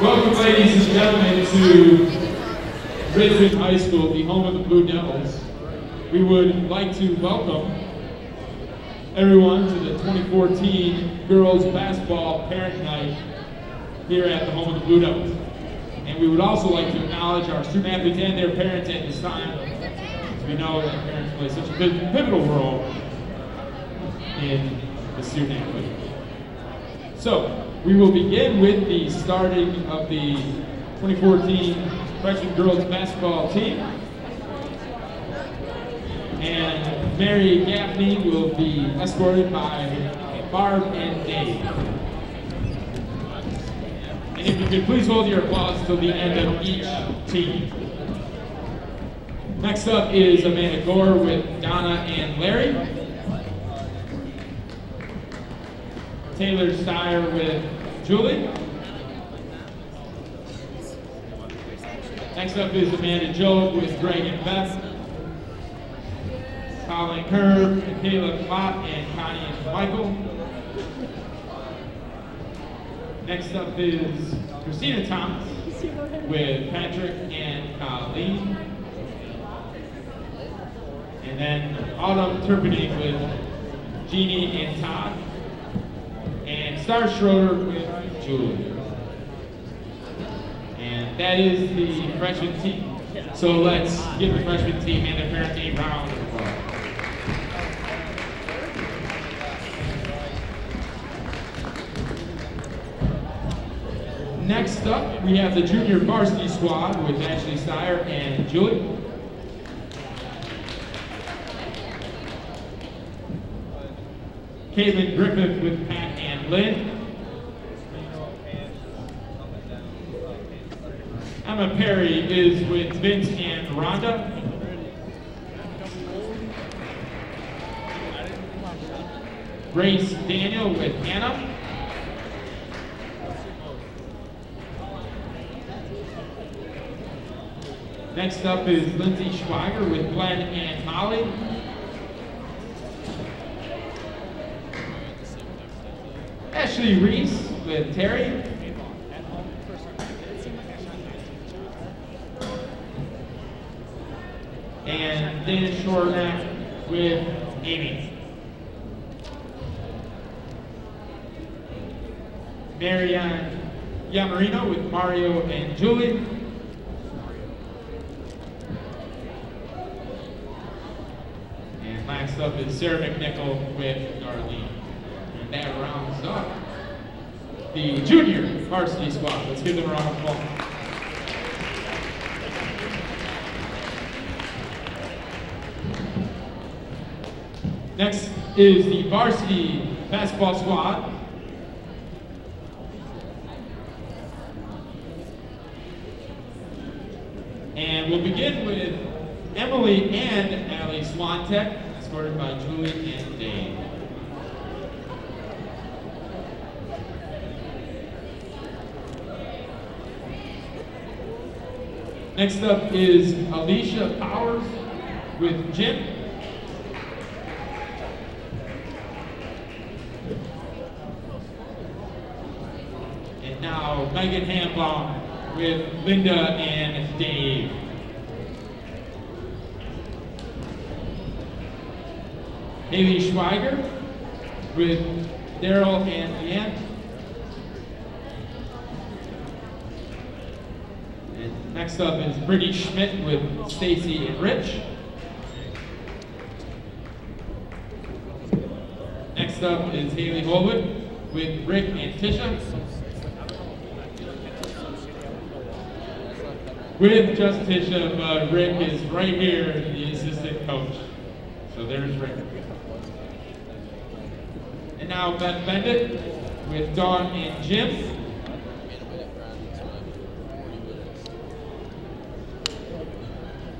Welcome, ladies and gentlemen, to Richmond High School, the home of the Blue Devils. We would like to welcome everyone to the 2014 Girls Basketball Parent Night here at the home of the Blue Devils. And we would also like to acknowledge our student athletes and their parents at this time. We know that parents play such a pivotal role in the student athlete. So, we will begin with the starting of the 2014 Freshman Girls Basketball team. And Mary Gaffney will be escorted by Barb and Dave. And if you could please hold your applause till the end of each team. Next up is Amanda Gore with Donna and Larry. Taylor Steyer with Julie. Next up is Amanda Joe with Greg and Beth. Colin Kerr, Michaela Mott, and Connie and Michael. Next up is Christina Thomas with Patrick and Colleen. And then Autumn Turpinning with Jeannie and Todd. And Star Schroeder with Julie. And that is the freshman team. So let's give the freshman team and the parent team a round of applause. Next up, we have the junior varsity squad with Ashley Steyer and Julie. Caitlin Griffith with Pat and Lynn. Emma Perry is with Vince and Rhonda. Grace Daniel with Hannah. Next up is Lindsay Schweiger with Glenn and Molly. Ashley Reese with Terry. And Dana Shornack with Amy. Marianne Yamarino with Mario and Julie. And last up is Sarah McNichol with Darlene. And that rounds up the junior varsity squad. Let's give them a round of applause. Next is the varsity basketball squad. And we'll begin with Emily and Allie Swantek, escorted by Julie and Dave. Next up is Alicia Powers with Jim. And now Megan Hambaum with Linda and Dave. Haley Schweiger with Daryl and Leanne. And next up is Brittany Schmidt with Stacy and Rich. Next up is Haley Holwood with Rick and Tisha. With just Tisha, but Rick is right here, the assistant coach. So there's Rick. And now Beth Bendit with Dawn and Jim.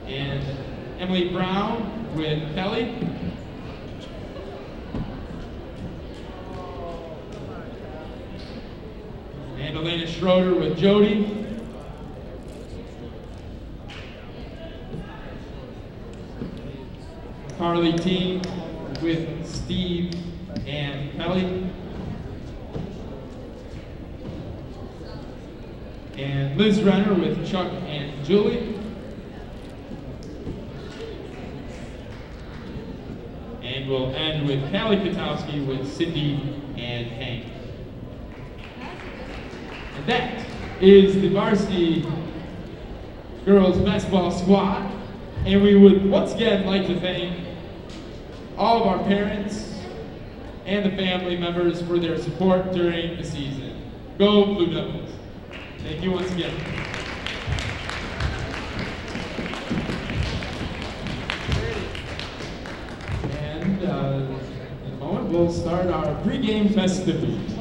And Emily Brown with Kelly. And Elena Schroeder with Jody. Carly Team with Steve and Kelly. and Liz Renner with Chuck and Julie. And we'll end with Callie Katowski with Cindy and Hank. And that is the Varsity girls basketball squad. And we would once again like to thank all of our parents and the family members for their support during the season. Go Blue Devils. Thank you once again. And in a moment, we'll start our pregame festivities.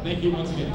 Thank you once again.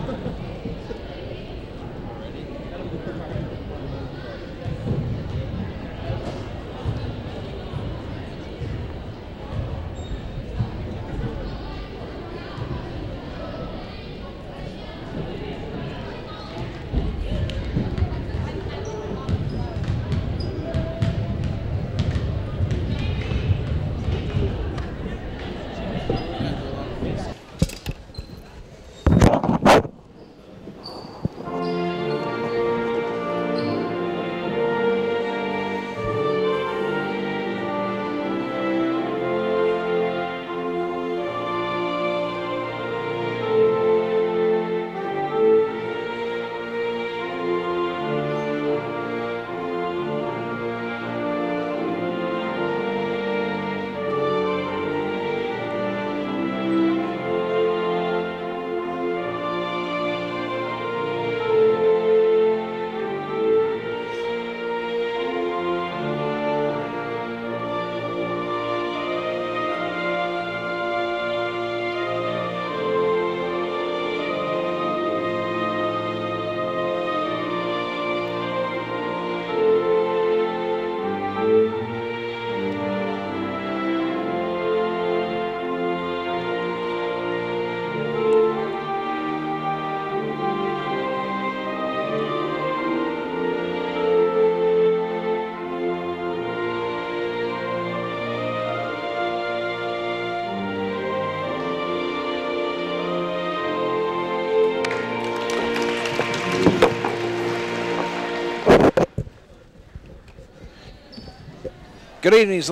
Good evening,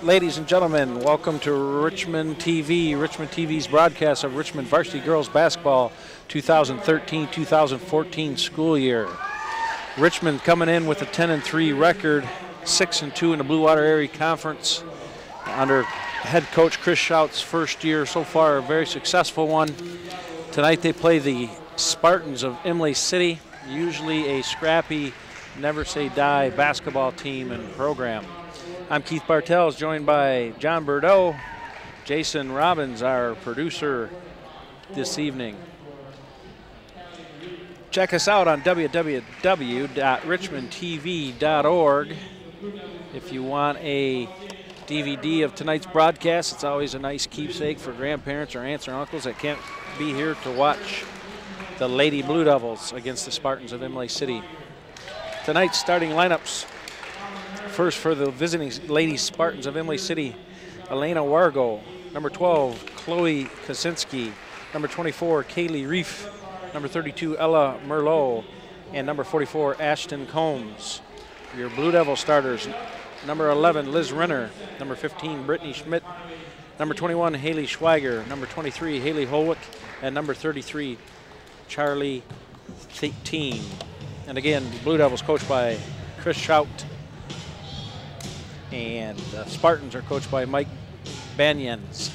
ladies and gentlemen. Welcome to Richmond TV, Richmond TV's broadcast of Richmond Varsity Girls Basketball 2013-2014 school year. Richmond coming in with a 10-3 record, 6-2 in the Blue Water Area Conference under head coach Chris Schout's first year so far, a very successful one. Tonight they play the Spartans of Imlay City, usually a scrappy, never say die basketball team and program. I'm Keith Bartels, joined by John Bordeaux, Jason Robbins, our producer this evening. Check us out on www.richmondtv.org. If you want a DVD of tonight's broadcast, it's always a nice keepsake for grandparents or aunts or uncles that can't be here to watch the Lady Blue Devils against the Spartans of Imlay City. Tonight's starting lineups. First for the visiting Lady Spartans of Imlay City, Elena Wargo. Number 12, Chloe Kaczynski. Number 24, Kaylee Reef. Number 32, Ella Merlot. And number 44, Ashton Combs. Your Blue Devil starters, number 11, Liz Renner. Number 15, Brittany Schmidt. Number 21, Haley Schweiger. Number 23, Haley Holwick. And number 33, Charlie Teen. And again, the Blue Devils coached by Chris Schout. And the Spartans are coached by Mike Banyans.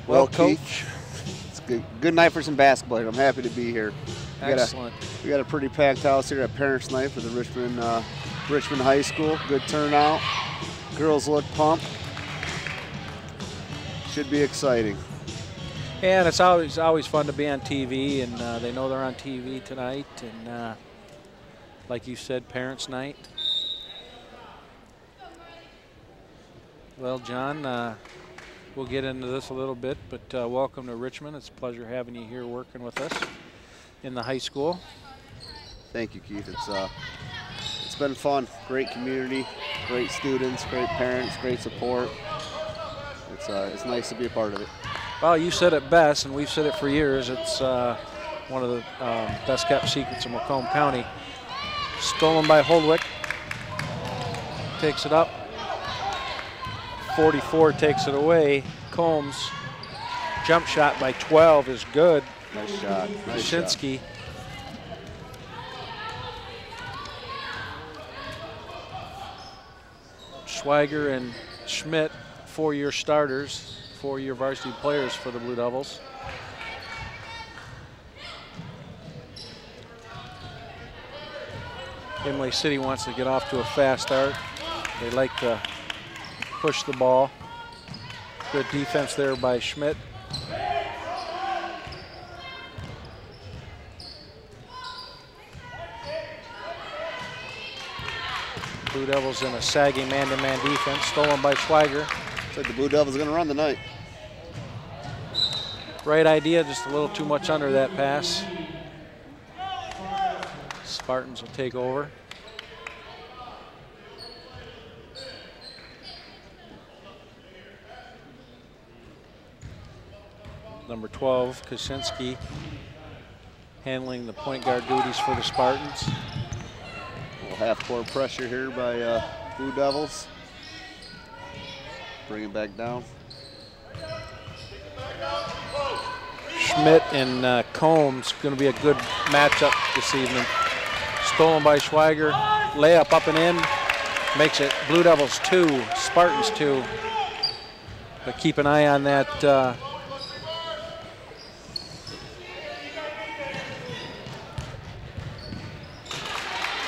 Well, Coach. Keith, it's a good night for some basketball here. I'm happy to be here. Excellent. We got a pretty packed house here at Parents' Night for the Richmond High School. Good turnout. Girls look pumped. Should be exciting. And it's always fun to be on TV, and they know they're on TV tonight. And like you said, Parents' Night. Well, John, we'll get into this a little bit, but welcome to Richmond. It's a pleasure having you here working with us in the high school. Thank you, Keith. It's been fun. Great community, great students, great parents, great support. It's nice to be a part of it. Well, you said it best, and we've said it for years. It's one of the best kept secrets in Macomb County. Stolen by Holdwick. Takes it up. 44 takes it away. Combs. Jump shot by 12 is good. Nice shot. Nice Kaczynski. Schweiger and Schmidt, 4-year starters, 4-year varsity players for the Blue Devils. Imlay City wants to get off to a fast start. They like to push the ball. Good defense there by Schmidt. Blue Devils in a sagging man-to-man defense, stolen by Schweiger. Looks like the Blue Devils are going to run tonight. Right idea, just a little too much under that pass. Spartans will take over. Number 12, Kaczynski, handling the point guard duties for the Spartans. A little half-court pressure here by Blue Devils. Bring it back down. Schmidt and Combs going to be a good matchup this evening. Stolen by Schweiger, layup up and in, makes it Blue Devils 2, Spartans 2. But keep an eye on that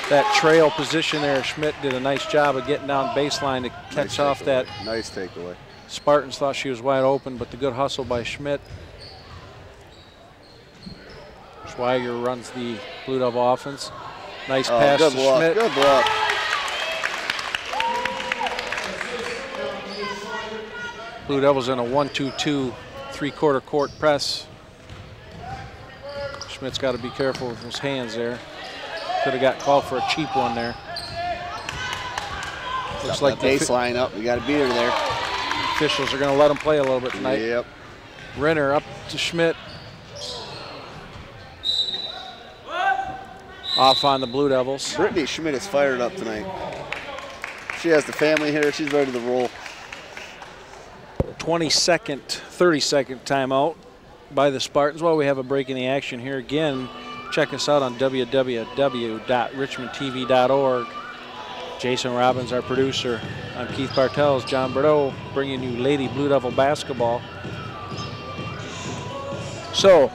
that trail position there. Schmidt did a nice job of getting down baseline to catch off that. Nice takeaway. Spartans thought she was wide open, but the good hustle by Schmidt. Schweiger runs the Blue Devil offense. Nice pass to Schmidt. Good block. Blue Devils in a 1-2-2, 3-quarter court press. Schmidt's got to be careful with his hands there. Could have got called for a cheap one there. Looks like the baseline up. We got to beat her there. Officials are going to let him play a little bit tonight. Yep. Renner up to Schmidt. Off on the Blue Devils. Brittany Schmidt is fired up tonight. She has the family here. She's ready to roll. 22nd, 30-second timeout by the Spartans. Well, we have a break in the action here again. Check us out on www.richmondtv.org. Jason Robbins, our producer. I'm Keith Bartels, John Bordeaux, bringing you Lady Blue Devil basketball. So,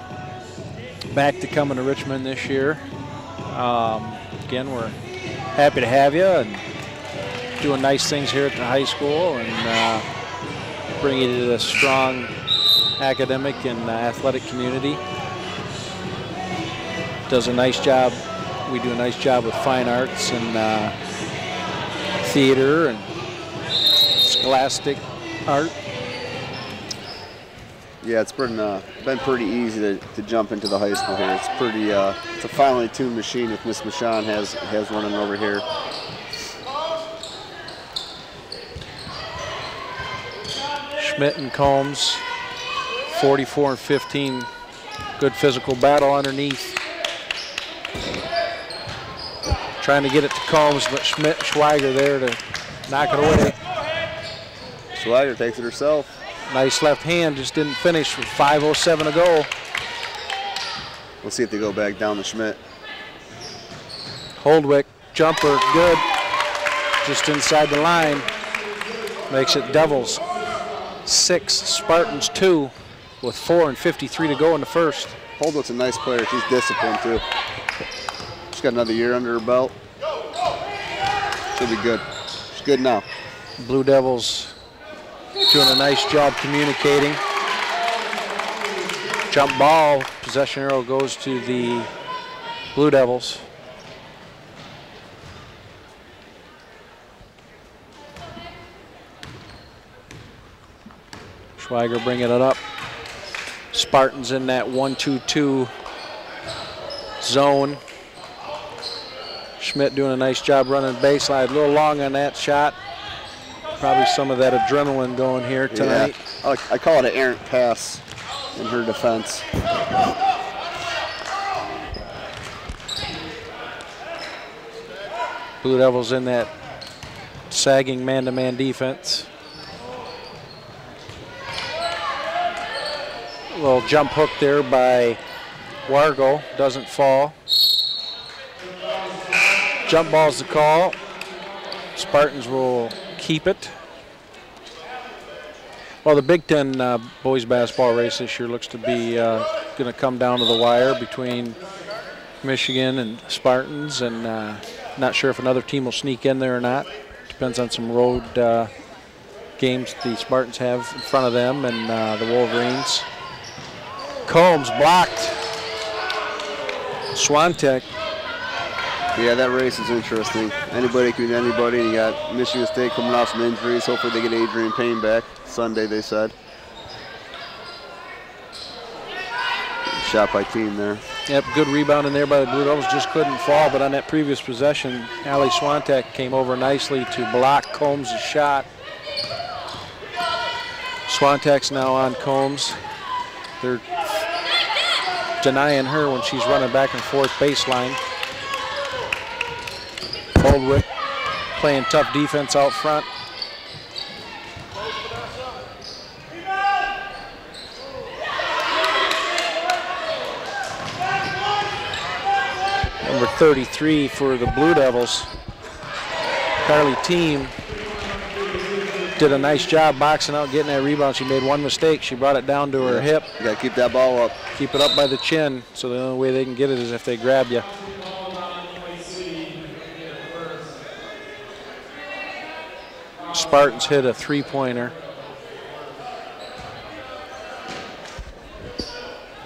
back to coming to Richmond this year. Again, we're happy to have you and doing nice things here at the high school and bringing you to a strong academic and athletic community. Does a nice job. We do a nice job with fine arts and theater and scholastic art. Yeah, it's been pretty easy to jump into the high school here. It's pretty it's a finely tuned machine with Miss Michon has running over here. Schmidt and Combs, 44 and 15. Good physical battle underneath. Trying to get it to Combs, but Schweiger there to knock it away. Schweiger takes it herself. Nice left hand, just didn't finish with 5:07 to go. We'll see if they go back down to Schmidt. Holdwick, jumper, good. Just inside the line. Makes it Devils 6, Spartans 2, with 4:53 to go in the first. Holdwick's a nice player. She's disciplined too. She's got another year under her belt. She'll be good. She's good now. Blue Devils doing a nice job communicating. Jump ball, possession arrow goes to the Blue Devils. Schweiger bringing it up. Spartans in that 1-2-2 zone. Schmidt doing a nice job running baseline. A little long on that shot. Probably some of that adrenaline going here tonight. Yeah. I call it an errant pass in her defense. Blue Devils in that sagging man-to-man defense. A little jump hook there by Wargo, doesn't fall. Jump ball's the call. Spartans will keep it. Well, the Big Ten boys basketball race this year looks to be going to come down to the wire between Michigan and Spartans, and not sure if another team will sneak in there or not. Depends on some road games the Spartans have in front of them and the Wolverines. Combs blocked. Swantek. Yeah, that race is interesting. Anybody can beat anybody, and you got Michigan State coming off some injuries. Hopefully they get Adrian Payne back Sunday, they said. Shot by team there. Yep, good rebound in there by the Blue Devils. Just couldn't fall, but on that previous possession, Allie Swantek came over nicely to block Combs' shot. Swantek's now on Combs. They're denying her when she's running back and forth baseline. Holdwick playing tough defense out front. Number 33 for the Blue Devils, Carly Team, did a nice job boxing out, getting that rebound. She made one mistake. She brought it down to her hip. You got to keep that ball up. Keep it up by the chin, so the only way they can get it is if they grab you. Spartans hit a three-pointer.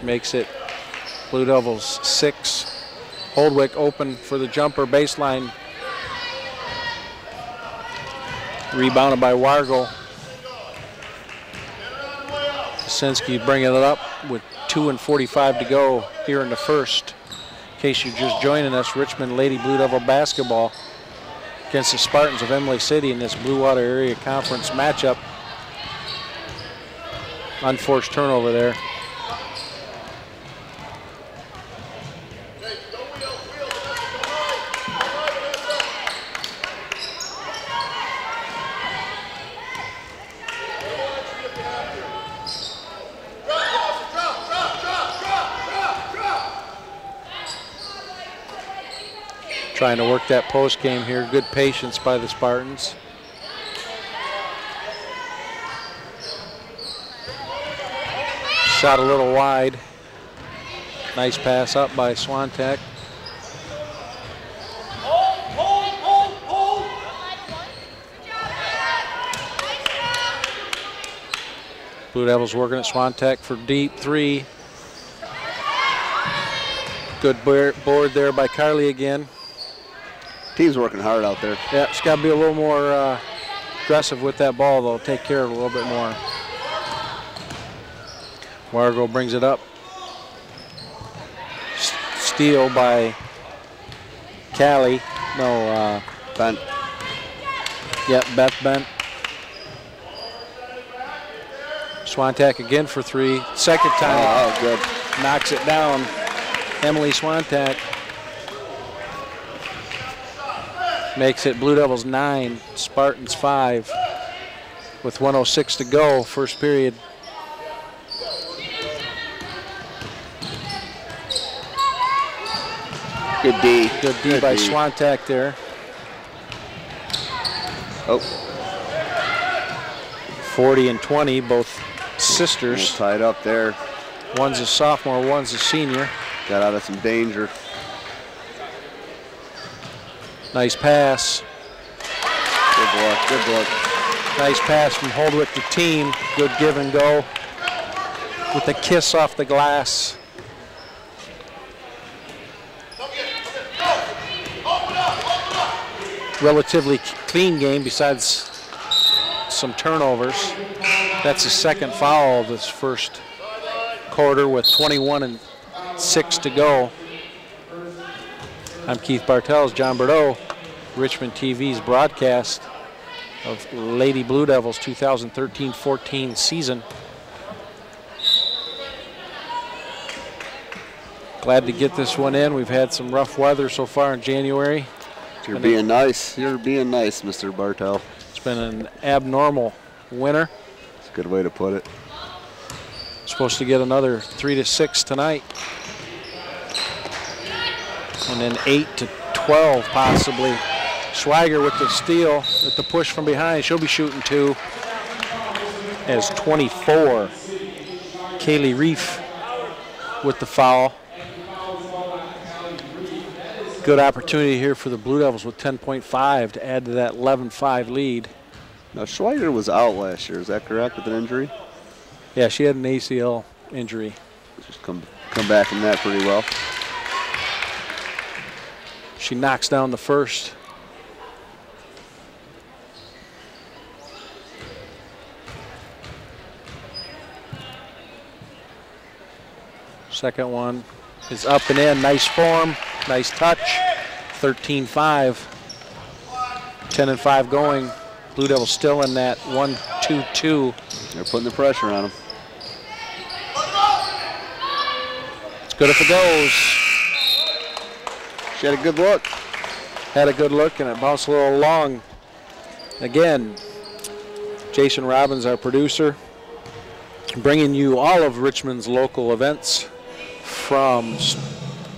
Makes it Blue Devils 6. Holdwick open for the jumper baseline. Rebounded by Wargo. Kosinski bringing it up with 2:45 to go here in the first. In case you're just joining us, Richmond Lady Blue Devil basketball against the Spartans of Imlay City in this Blue Water Area Conference matchup. Unforced turnover there. Trying to work that post game here. Good patience by the Spartans. Shot a little wide. Nice pass up by Swantek. Blue Devils working at Swantek for deep three. Good board there by Carly again. Team's working hard out there. Yeah, it's got to be a little more aggressive with that ball, though. Take care of it a little bit more. Wargo brings it up. Steal by Callie. No, Bent. Yep, Beth Bent. Swantek again for three. Second time. Oh, good. Knocks it down. Emily Swantek. Makes it Blue Devils 9, Spartans 5, with 1:06 to go, first period. Good D. Good D by Swantek there. Oh. 40 and 20, both sisters. Tied up there. One's a sophomore, one's a senior. Got out of some danger. Nice pass. Good block, good block. Nice pass from Holdwick to Team. Good give and go with a kiss off the glass. Relatively clean game besides some turnovers. That's the second foul of this first quarter with 21 and 6 to go. I'm Keith Bartels, John Bordeaux, Richmond TV's broadcast of Lady Blue Devils 2013-14 season. Glad to get this one in. We've had some rough weather so far in January. You're being nice. You're being nice, Mr. Bartel. It's been an abnormal winter. That's a good way to put it. Supposed to get another 3 to 6 tonight. And then 8 to 12 possibly. Schweiger with the steal, with the push from behind. She'll be shooting 2 as 24. Kaylee Reef with the foul. Good opportunity here for the Blue Devils with 10.5 to add to that 11-5 lead. Now, Schweiger was out last year. Is that correct, with an injury? Yeah, she had an ACL injury. Just come back from that pretty well. She knocks down the first. Second one is up and in. Nice form, nice touch. 13-5. 10-5 going. Blue Devils still in that 1-2-2. They're putting the pressure on them. It's good if it goes. She had a good look. Had a good look, and it bounced a little long. Again, Jason Robbins, our producer, bringing you all of Richmond's local events, from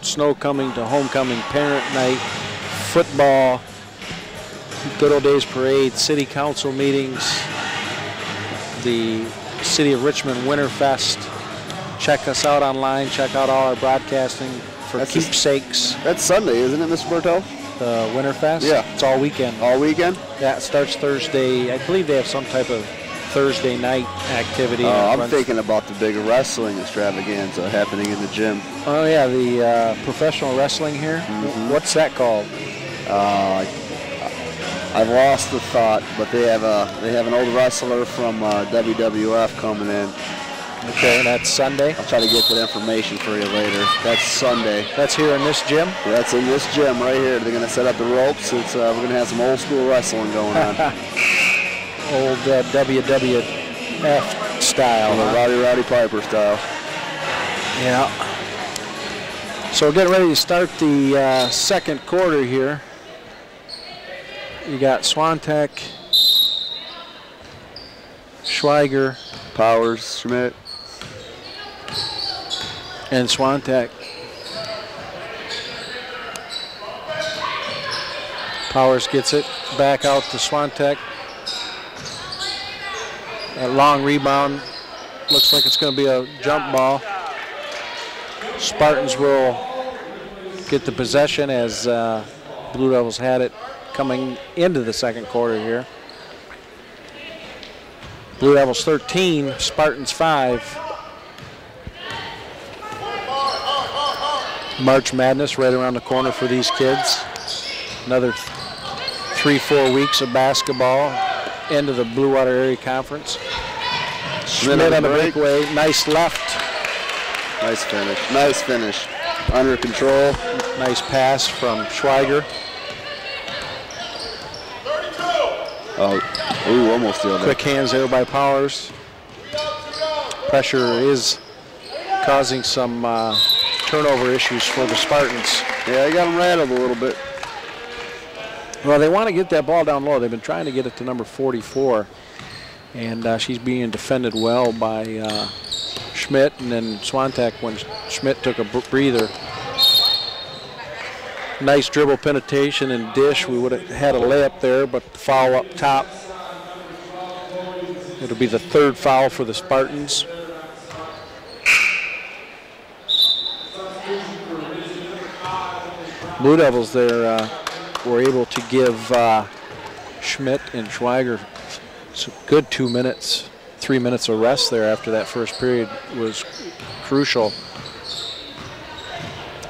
snow coming to homecoming, parent night, football, Good Old Days Parade, city council meetings, the City of Richmond Winterfest. Check us out online. Check out all our broadcasting for keepsakes. That's Sunday, isn't it, Mr. Bartel? The Winterfest? Yeah. It's all weekend. All weekend? Yeah, it starts Thursday. I believe they have some type of Thursday night activity. I'm thinking about the big wrestling extravaganza happening in the gym. Oh, yeah, the professional wrestling here. Mm-hmm. What's that called? I've lost the thought, but they have an old wrestler from WWF coming in. Okay, that's Sunday. I'll try to get that information for you later. That's Sunday. That's here in this gym? That's in this gym right here. They're going to set up the ropes. We're going to have some old school wrestling going on. Old WWF style. Rowdy Piper style. Yeah. So we're getting ready to start the second quarter here. You got Swantek, Schweiger, Powers, Schmidt, and Swantek. Powers gets it back out to Swantek. That long rebound looks like it's going to be a jump ball. Spartans will get the possession as Blue Devils had it coming into the second quarter here. Blue Devils 13, Spartans 5. March Madness right around the corner for these kids. Another 3-4 weeks of basketball into the Blue Water Area Conference. Schmidt on the breakaway, nice left. Nice finish, nice finish. Under control. Nice pass from Schweiger. Oh, almost the other. Quick hands there by Powers. Pressure is causing some turnover issues for the Spartans. Yeah, they got them rattled a little bit. Well, they want to get that ball down low. They've been trying to get it to number 44. And she's being defended well by Schmidt, and then Swantek when Schmidt took a breather. Nice dribble penetration and dish. We would have had a layup there, but the foul up top. It'll be the third foul for the Spartans. Blue Devils there were able to give Schmidt and Schweiger some good 2 minutes, 3 minutes of rest there after that first period was crucial.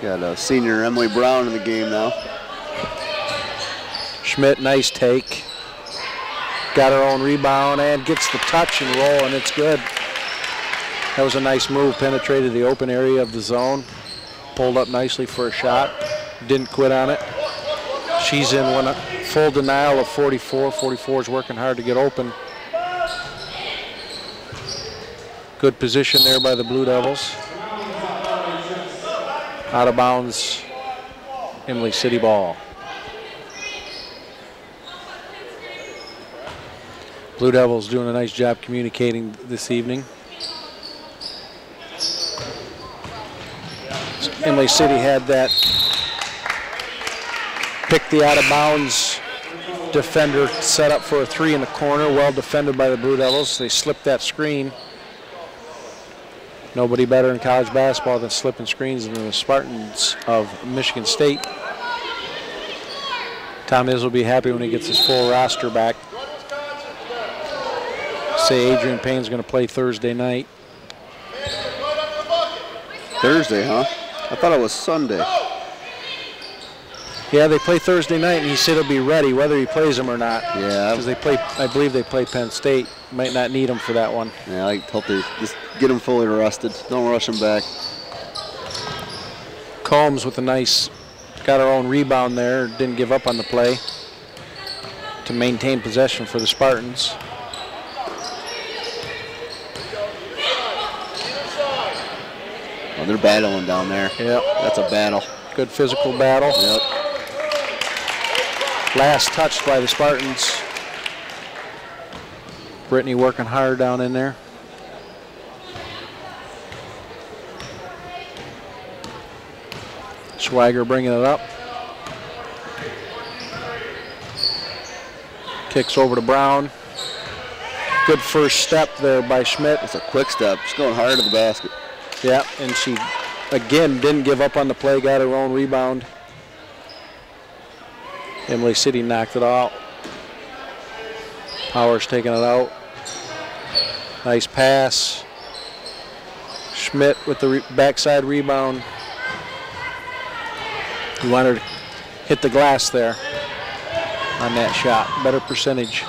Got senior Imlay Brown in the game now. Schmidt, nice take. Got her own rebound and gets the touch and roll, and it's good. That was a nice move, penetrated the open area of the zone. Pulled up nicely for a shot. Didn't quit on it. She's in one full denial of 44. 44 is working hard to get open. Good position there by the Blue Devils. Out of bounds, Imlay City ball. Blue Devils doing a nice job communicating this evening. Imlay City had that pick the out of bounds defender set up for a 3 in the corner, well defended by the Blue Devils. They slipped that screen. Nobody better in college basketball than slipping screens than the Spartans of Michigan State. Tom Izzo will be happy when he gets his full roster back. Say Adrian Payne's going to play Thursday night. Thursday, huh? I thought it was Sunday. Yeah, they play Thursday night, and he said he'll be ready whether he plays them or not. Yeah. Because they play, I believe they play Penn State. Might not need him for that one. Yeah, I hope they just get him fully rested. Don't rush him back. Combs with a nice, got her own rebound there. Didn't give up on the play to maintain possession for the Spartans. Oh, they're battling down there. Yep. That's a battle. Good physical battle. Yep. Last touched by the Spartans. Brittany working hard down in there. Schweiger bringing it up. Kicks over to Brown. Good first step there by Schmidt. It's a quick step. She's going hard to the basket. Yeah, and she, again, didn't give up on the play, got her own rebound. Imlay City knocked it out. Powers taking it out. Nice pass. Schmidt with the backside rebound. He wanted to hit the glass there on that shot. Better percentage.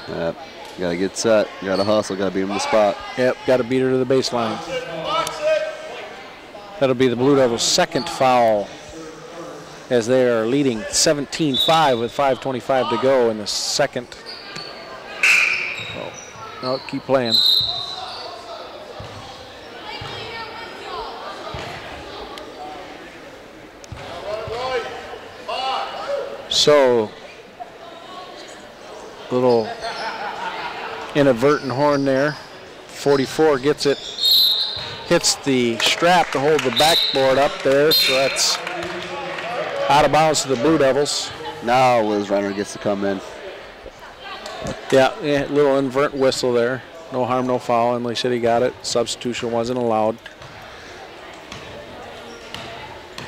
Yep. Got to get set. Got to hustle. Got to beat him in the spot. Yep, got to beat her to the baseline. That'll be the Blue Devils' second foul as they are leading 17-5 with 5:25 to go in the second. Oh, no, keep playing. So, little inadvertent horn there. 44 gets it, hits the strap to hold the backboard up there, so that's out of bounds to the Blue Devils. Now Liz Renner gets to come in. Yeah, little invert whistle there. No harm, no foul. Imlay City got it. Substitution wasn't allowed.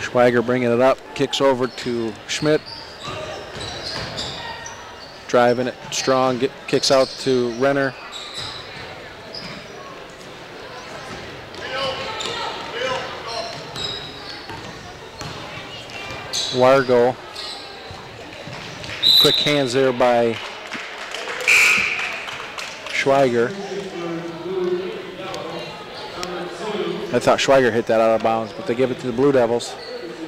Schweiger bringing it up, kicks over to Schmidt. Driving it strong, kicks out to Renner. Wargo. Quick hands there by Schweiger. I thought Schweiger hit that out of bounds, but they give it to the Blue Devils.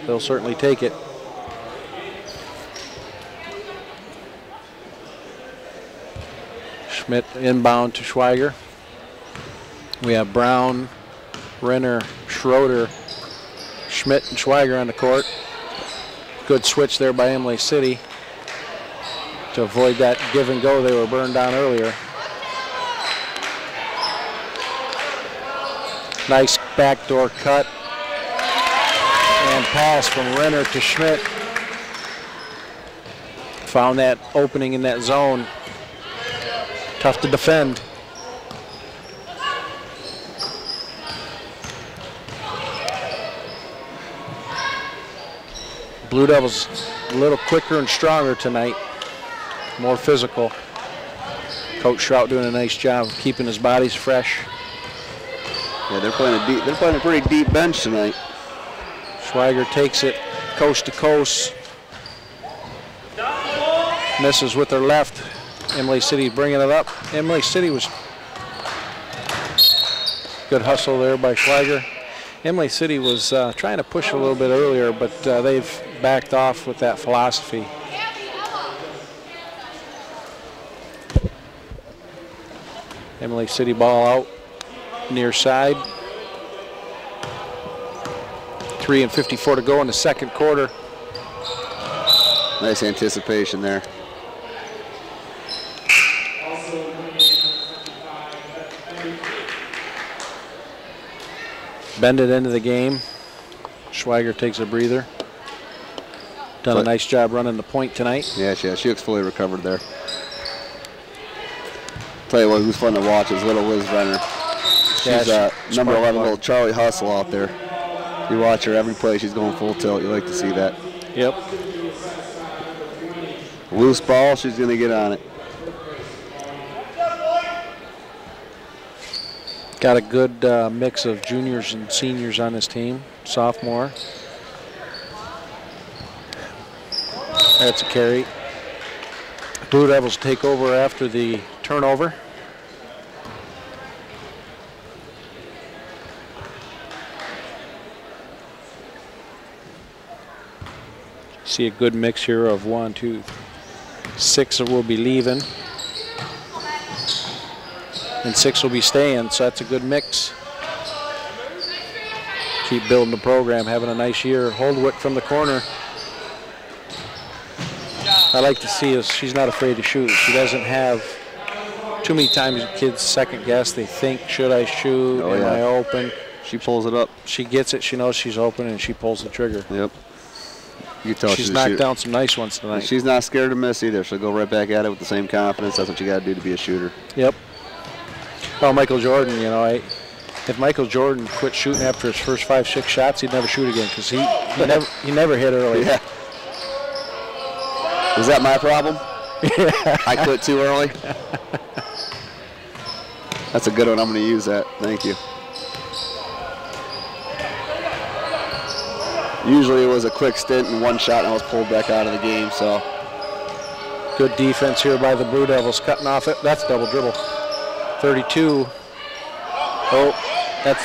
They'll certainly take it. Schmidt inbound to Schweiger. We have Brown, Renner, Schroeder, Schmidt, and Schweiger on the court. Good switch there by Imlay City to avoid that give and go. They were burned down earlier. Nice backdoor cut and pass from Renner to Schmidt. Found that opening in that zone. Tough to defend. Blue Devils a little quicker and stronger tonight. More physical. Coach Schrout doing a nice job of keeping his bodies fresh. Yeah, they're playing a pretty deep bench tonight. Schweiger takes it coast to coast. Misses with their left. Imlay City bringing it up. Imlay City was good hustle there by Schweiger. Imlay City was trying to push a little bit earlier, but they've backed off with that philosophy. Imlay City ball out near side. 3:54 to go in the second quarter. Nice anticipation there. bend it into the game. Schweiger takes a breather. Done a nice job running the point tonight. Yeah, she looks fully recovered there. Tell you what, who's fun to watch is little Liz Renner. She's number 11, little Charlie Hustle out there. You watch her every play, she's going full tilt. You like to see that. Yep. Loose ball, she's going to get on it. Got a good mix of juniors and seniors on this team. Sophomore. That's a carry. Blue Devils take over after the turnover. See a good mix here of 1, 2, 6 will be leaving. And 6 will be staying, so that's a good mix. Keep building the program, having a nice year. Holdwick from the corner. I like to see is she's not afraid to shoot. She doesn't have too many times kids second guess. They think, should I shoot? Am I open? She pulls it up. She gets it. She knows she's open, and she pulls the trigger. Yep. You can tell she's knocked down some nice ones tonight. And she's not scared to miss either. She'll go right back at it with the same confidence. That's what you got to do to be a shooter. Yep. Oh, Michael Jordan, you know, if Michael Jordan quit shooting after his first 5, 6 shots, he'd never shoot again because he never hit early. Yeah. Is that my problem? Yeah. I quit too early? That's a good one. I'm going to use that. Thank you. Usually it was a quick stint and 1 shot and I was pulled back out of the game, so. Good defense here by the Blue Devils, cutting off it. That's double dribble. 32. Oh, that's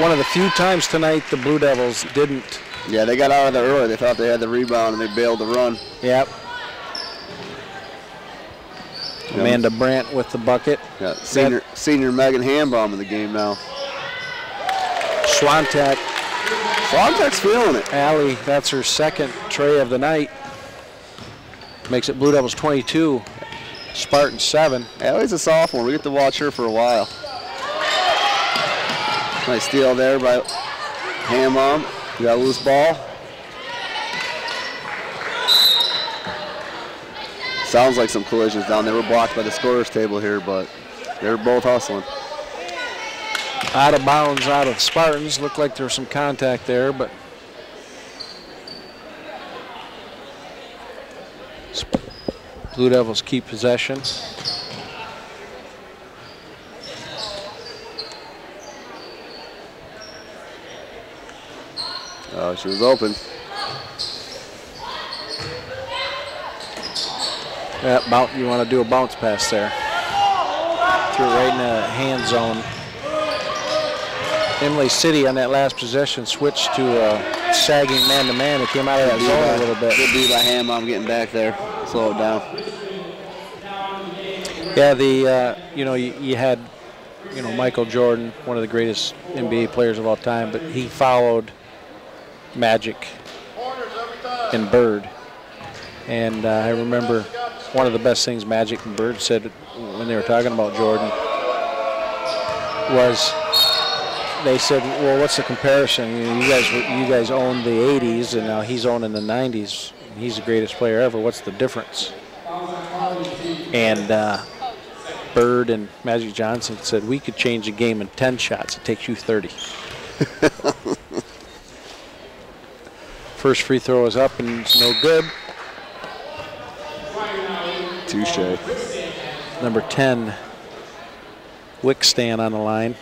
one of the few times tonight the Blue Devils didn't. Yeah, they got out of there early. They thought they had the rebound and they bailed the run. Yep. Amanda Brandt with the bucket. Got senior Megan Hambaum in the game now. Swantek. Swantek's feeling it. Allie, that's her second tray of the night. Makes it Blue Devils 22, Spartans 7. Allie's a sophomore. We get to watch her for a while. Nice steal there by Hambaum. We got a loose ball. Sounds like some collisions down there. We're blocked by the scorer's table here, but they're both hustling. Out of bounds, out of Spartans. Looked like there was some contact there, but Blue Devils keep possession. Oh, she was open. Yeah, you want to do a bounce pass there. Threw it right in the hand zone. Imlay City on that last possession switched to sagging man-to-man. It came out of that zone a little bit. Good D by Hambaum getting back there. Slow it down. Yeah, you had, Michael Jordan, one of the greatest NBA players of all time, but he followed Magic and Bird. And I remember one of the best things Magic and Bird said when they were talking about Jordan was, they said, well, what's the comparison? You guys own the 80s, and now he's owning the 90s. And he's the greatest player ever. What's the difference? And Bird and Magic Johnson said, we could change the game in 10 shots. It takes you 30. First free throw is up, and it's no good. Touche. Number 10, Wickstan on the line.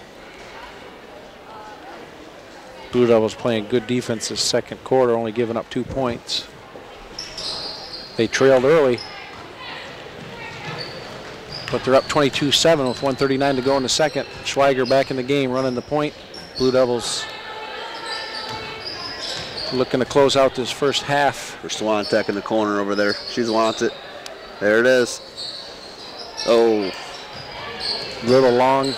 Blue Devils playing good defense this second quarter, only giving up 2 points. They trailed early, but they're up 22-7 with 1:39 to go in the second. Schweiger back in the game, running the point. Blue Devils looking to close out this first half. For Swantek in the corner over there. She's wants it. There it is. Oh. Little long.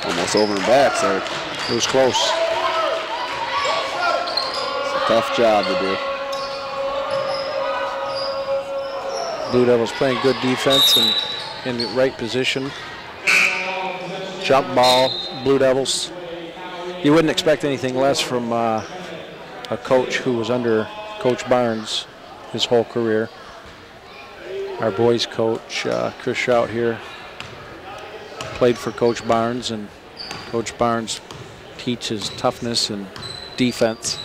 Almost over and back, sir. It was close. It's a tough job to do. Blue Devils playing good defense and in the right position. jump ball, Blue Devils. You wouldn't expect anything less from a coach who was under Coach Barnes his whole career. Our boys coach, Chris Shout here, played for Coach Barnes, and Coach Barnes teaches toughness and defense.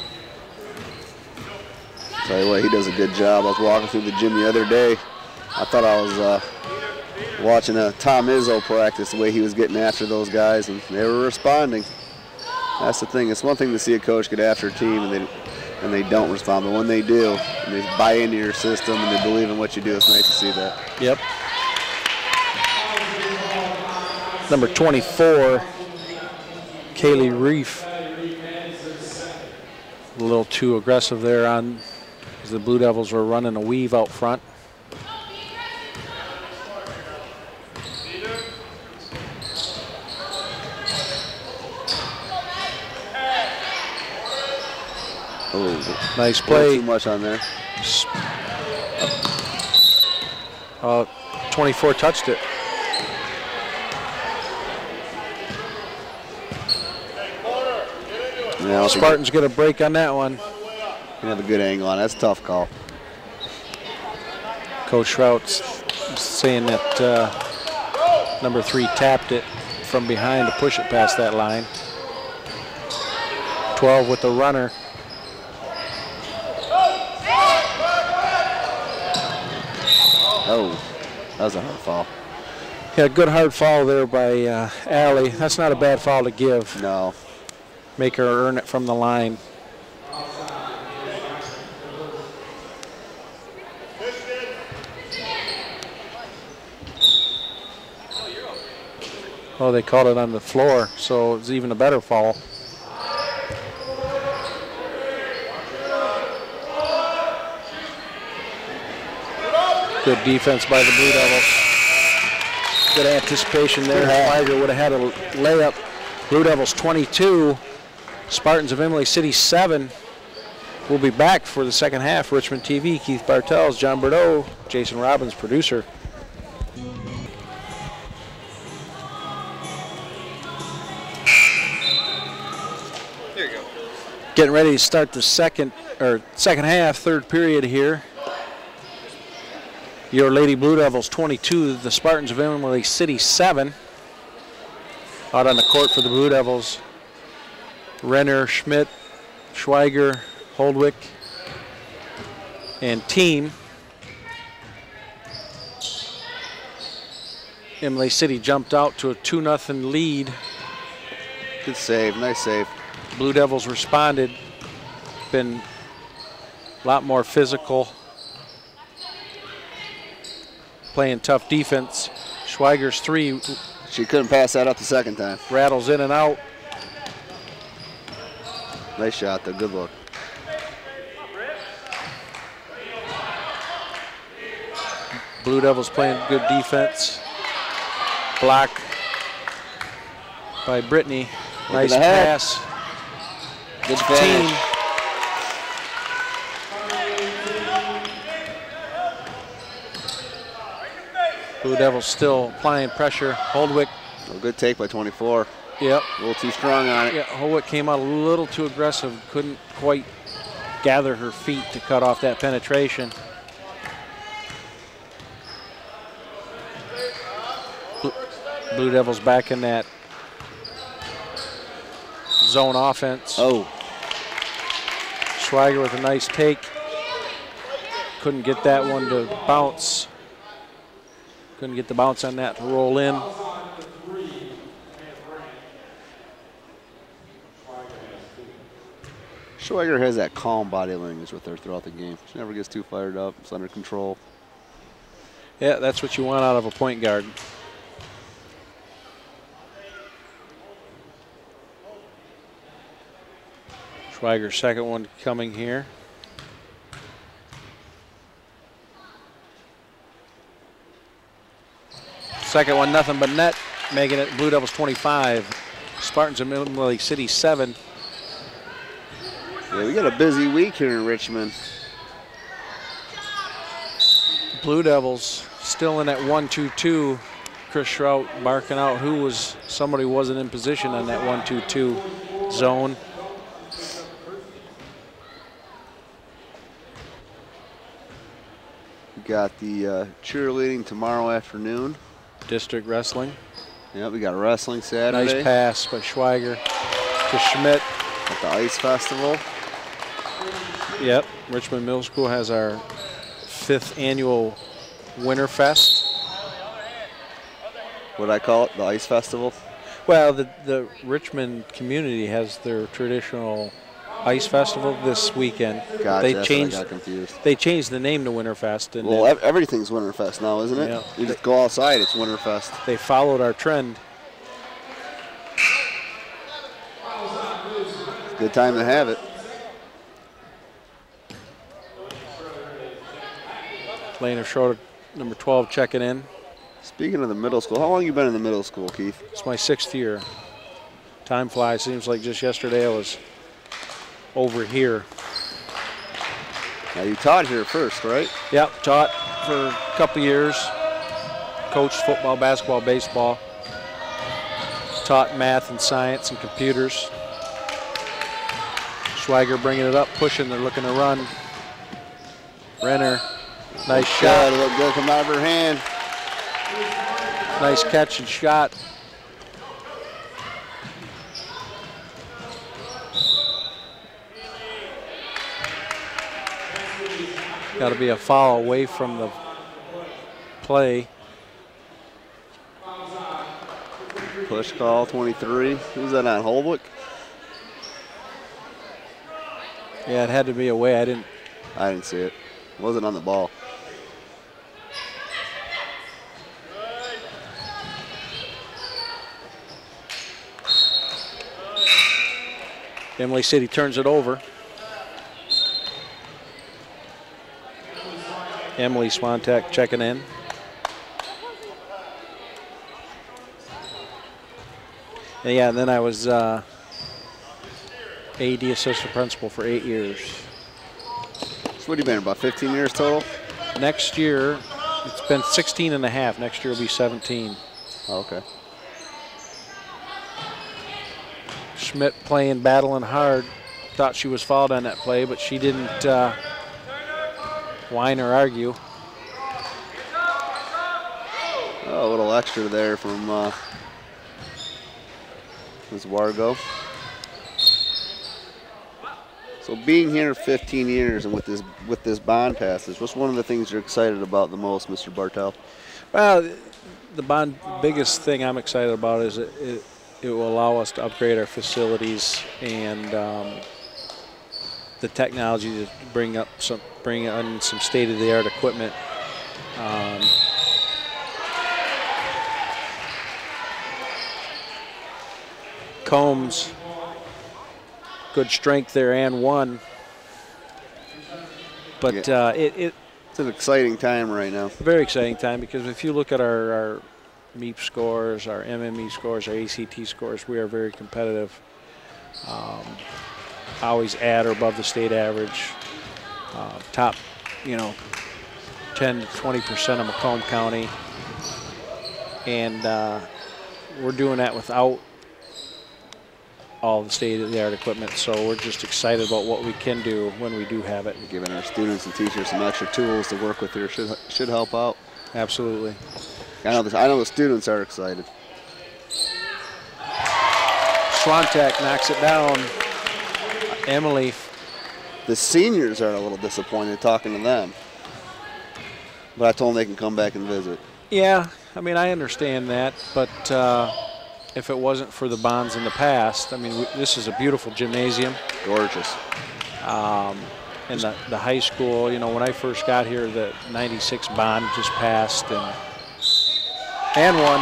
Tell you what, he does a good job. I was walking through the gym the other day. I thought I was watching a Tom Izzo practice, the way he was getting after those guys, and they were responding. That's the thing. It's one thing to see a coach get after a team and they don't respond, but when they do, and they buy into your system and they believe in what you do, it's nice to see that. Yep. Number 24, Kaylee Reef. A little too aggressive there on as the Blue Devils were running a weave out front. Oh, nice play. Too much on there. 24 touched it. Yeah, Spartans get a break on that one. You have a good angle on it. That's a tough call. Coach Schrout's saying that number 3 tapped it from behind to push it past that line. 12 with the runner. Oh, that was a hard foul. Yeah, good hard foul there by Allie. That's not a bad foul to give. No. Make her earn it from the line. Oh, they called it on the floor, so it's even a better foul. Good defense by the Blue Devils. Good anticipation there. Schweiger would have had a layup. Blue Devils 22, Spartans of Imlay City 7. We'll be back for the second half. Richmond TV, Keith Bartels, John Bordeaux, Jason Robbins, producer. There you go. Getting ready to start the second half, third period here. Your Lady Blue Devils 22, the Spartans of Imlay City 7. Out on the court for the Blue Devils, Renner, Schmidt, Schweiger, Holdwick, and team. Imlay City jumped out to a 2-0 lead. Good save, nice save. Blue Devils responded, been a lot more physical, playing tough defense. Schweiger's 3. She couldn't pass that up the second time. Rattles in and out. Nice shot though, good look. Blue Devils playing good defense. Block by Brittany. Nice pass. Good finish. Blue Devils still applying pressure. Holdwick. A good take by 24. Yep. A little too strong on it. Yeah, Holdwick came out a little too aggressive. Couldn't quite gather her feet to cut off that penetration. Blue Devils back in that zone offense. Oh. Schweiger with a nice take. Couldn't get that one to bounce. Couldn't get the bounce on that to roll in. Schweiger has that calm body language with her throughout the game. She never gets too fired up. It's under control. Yeah, that's what you want out of a point guard. Schweiger's second one coming here. Second one, nothing but net, making it Blue Devils 25. Spartans of Imlay City 7. Yeah, we got a busy week here in Richmond. Blue Devils still in that 1-2-2 Chris Schrout barking out somebody wasn't in position on that 1-2-2 zone. We got the cheerleading tomorrow afternoon. District wrestling. Yep, we got wrestling Saturday. Nice pass by Schweiger to Schmidt. At the Ice Festival. Yep, Richmond Middle School has our 5th annual Winter Fest. What I call it, the Ice Festival? Well, the Richmond community has their traditional Ice Festival this weekend. Gotcha, that's why I got confused. They changed the name to Winterfest. And well, everything's Winterfest now, isn't it? Yeah. You just go outside, it's Winterfest. They followed our trend. Good time to have it. Lane Schroeder, number 12, checking in. Speaking of the middle school, how long have you been in the middle school, Keith? It's my 6th year. Time flies. Seems like just yesterday I was over here. Now you taught here first, right? Yep, taught for a couple years. Coached football, basketball, baseball. Taught math and science and computers. Schweiger bringing it up, pushing, they're looking to run. Renner, nice shot. Look good come out of her hand. Nice catch and shot. Got to be a foul away from the play. Push call, 23. Who's that on, Holwick? Yeah, it had to be away. I didn't see it. It wasn't on the ball. Imlay City turns it over. Emily Swantek checking in. And yeah, and then I was AD assistant principal for 8 years. So what have you been, about 15 years total? Next year, it's been 16 and a half. Next year will be 17. Oh, okay. Schmidt battling hard. Thought she was fouled on that play, but she didn't whine or argue. Oh, a little extra there from Ms. Wargo. So being here 15 years and with this bond passage, what's one of the things you're excited about the most, Mr. Bartel? Well, the bond biggest thing I'm excited about is it will allow us to upgrade our facilities and the technology to bring on some state-of-the-art equipment. Combs, good strength there and one. But it's an exciting time right now. Very exciting time, because if you look at our MEP scores, our MME scores, our ACT scores, we are very competitive. Always at or above the state average. Top, 10 to 20% of Macomb County. And we're doing that without all the state-of-the-art equipment, so we're just excited about what we can do when we do have it. Giving our students and teachers some extra tools to work with here should help out. Absolutely. I know the students are excited. Swantek knocks it down. Emily. The seniors are a little disappointed talking to them, but I told them they can come back and visit. Yeah, I mean, I understand that, but if it wasn't for the bonds in the past, I mean, this is a beautiful gymnasium. Gorgeous. And the high school, when I first got here, the 96 bond just passed and one.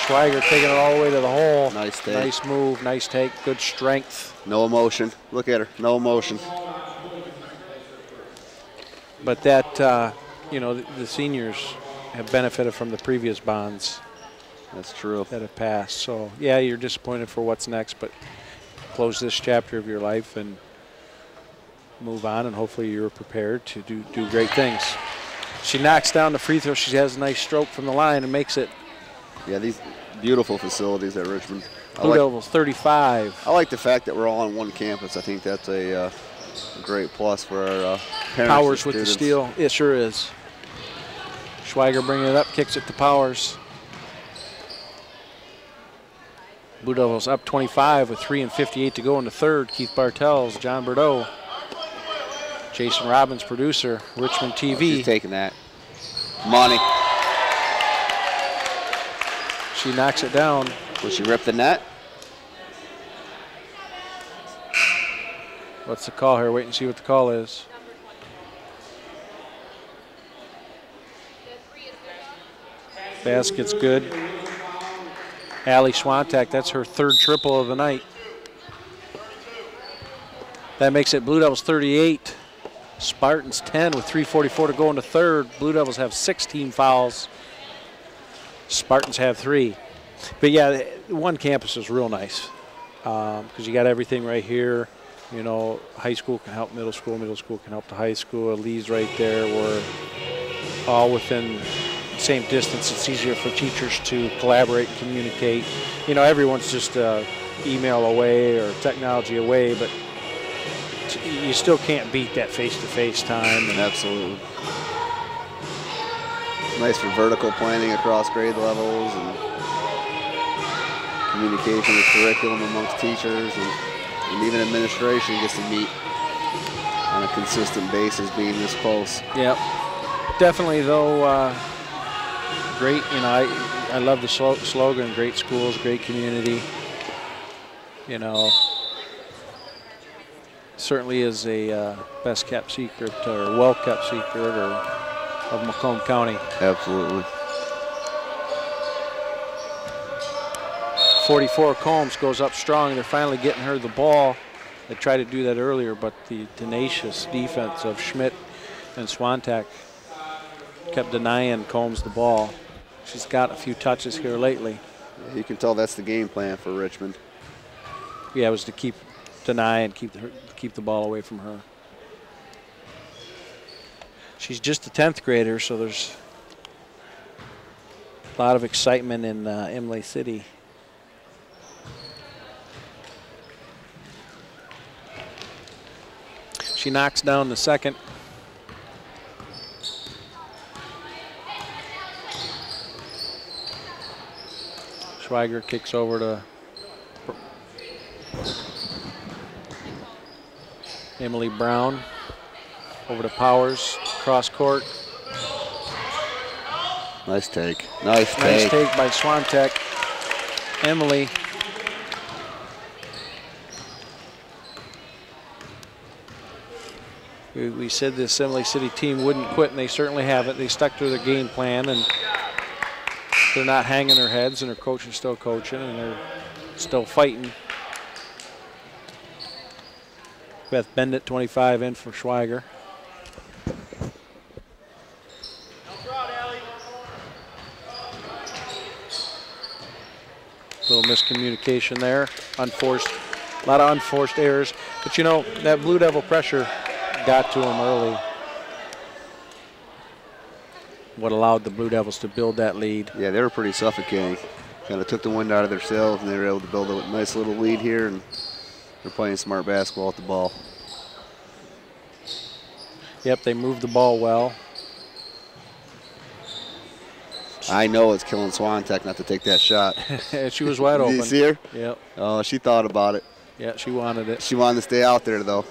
Schweiger taking it all the way to the hole. Nice take. Nice move, nice take, good strength. No emotion. Look at her, no emotion. But that, the seniors have benefited from the previous bonds. That's true. That have passed. So, yeah, you're disappointed for what's next, but close this chapter of your life and move on, and hopefully you're prepared to do great things. She knocks down the free throw. She has a nice stroke from the line and makes it Yeah, these beautiful facilities at Richmond. Blue Devils 35. I like the fact that we're all on one campus. I think that's a great plus for our parents. Powers with students. the steal. It sure is. Schweiger bringing it up, kicks it to Powers. Blue Devils up 25 with 3:58 to go in the third. Keith Bartels, John Bordeaux, Jason Robbins, producer, Richmond TV. She's taking that. Money. She knocks it down. Will she rip the net? What's the call here? Wait and see what the call is. Basket's good. Allie Schwantek, that's her third triple of the night. That makes it Blue Devils 38. Spartans 10 with 3:44 to go in the third. Blue Devils have 16 fouls. Spartans have 3. But yeah, one campus is real nice because you got everything right here. You know, high school can help middle school can help the high school. Lee's right there. We're all within the same distance. It's easier for teachers to collaborate and communicate. You know, everyone's just email away or technology away, but you still can't beat that face-to-face time. Absolutely. It's nice for vertical planning across grade levels and communication with curriculum amongst teachers and even administration gets to meet on a consistent basis being this close. Yep. Definitely, though, great, you know, I love the slogan, great schools, great community. You know, certainly is a best-kept secret or well-kept secret of Macomb County. Absolutely. 44 Combs goes up strong. They're finally getting her the ball. They tried to do that earlier, but the tenacious defense of Schmidt and Swantek kept denying Combs the ball. She's got a few touches here lately. You can tell that's the game plan for Richmond. Yeah, it was to deny and keep the ball away from her. She's just a 10th grader, so there's a lot of excitement in Imlay City. She knocks down the second. Schweiger kicks over to Emily Brown. Over to Powers, cross court. Nice take. Nice take. Nice take by Swantek. Emily. We said this Imlay City team wouldn't quit, and they certainly haven't. They stuck to their game plan, and they're not hanging their heads, and their coach is still coaching, and they're still fighting. Beth Bendit, 25, in for Schweiger. Little miscommunication there, a lot of unforced errors. But you know, that Blue Devil pressure got to them early. What allowed the Blue Devils to build that lead. Yeah, they were pretty suffocating. Kind of took the wind out of their sails, and they were able to build a nice little lead here, and they're playing smart basketball at the ball. Yep, they moved the ball well. I know it's killing Swantek not to take that shot. She was wide open. Did you see her? Yep. Oh, she thought about it. Yeah, she wanted it. She wanted to stay out there, though.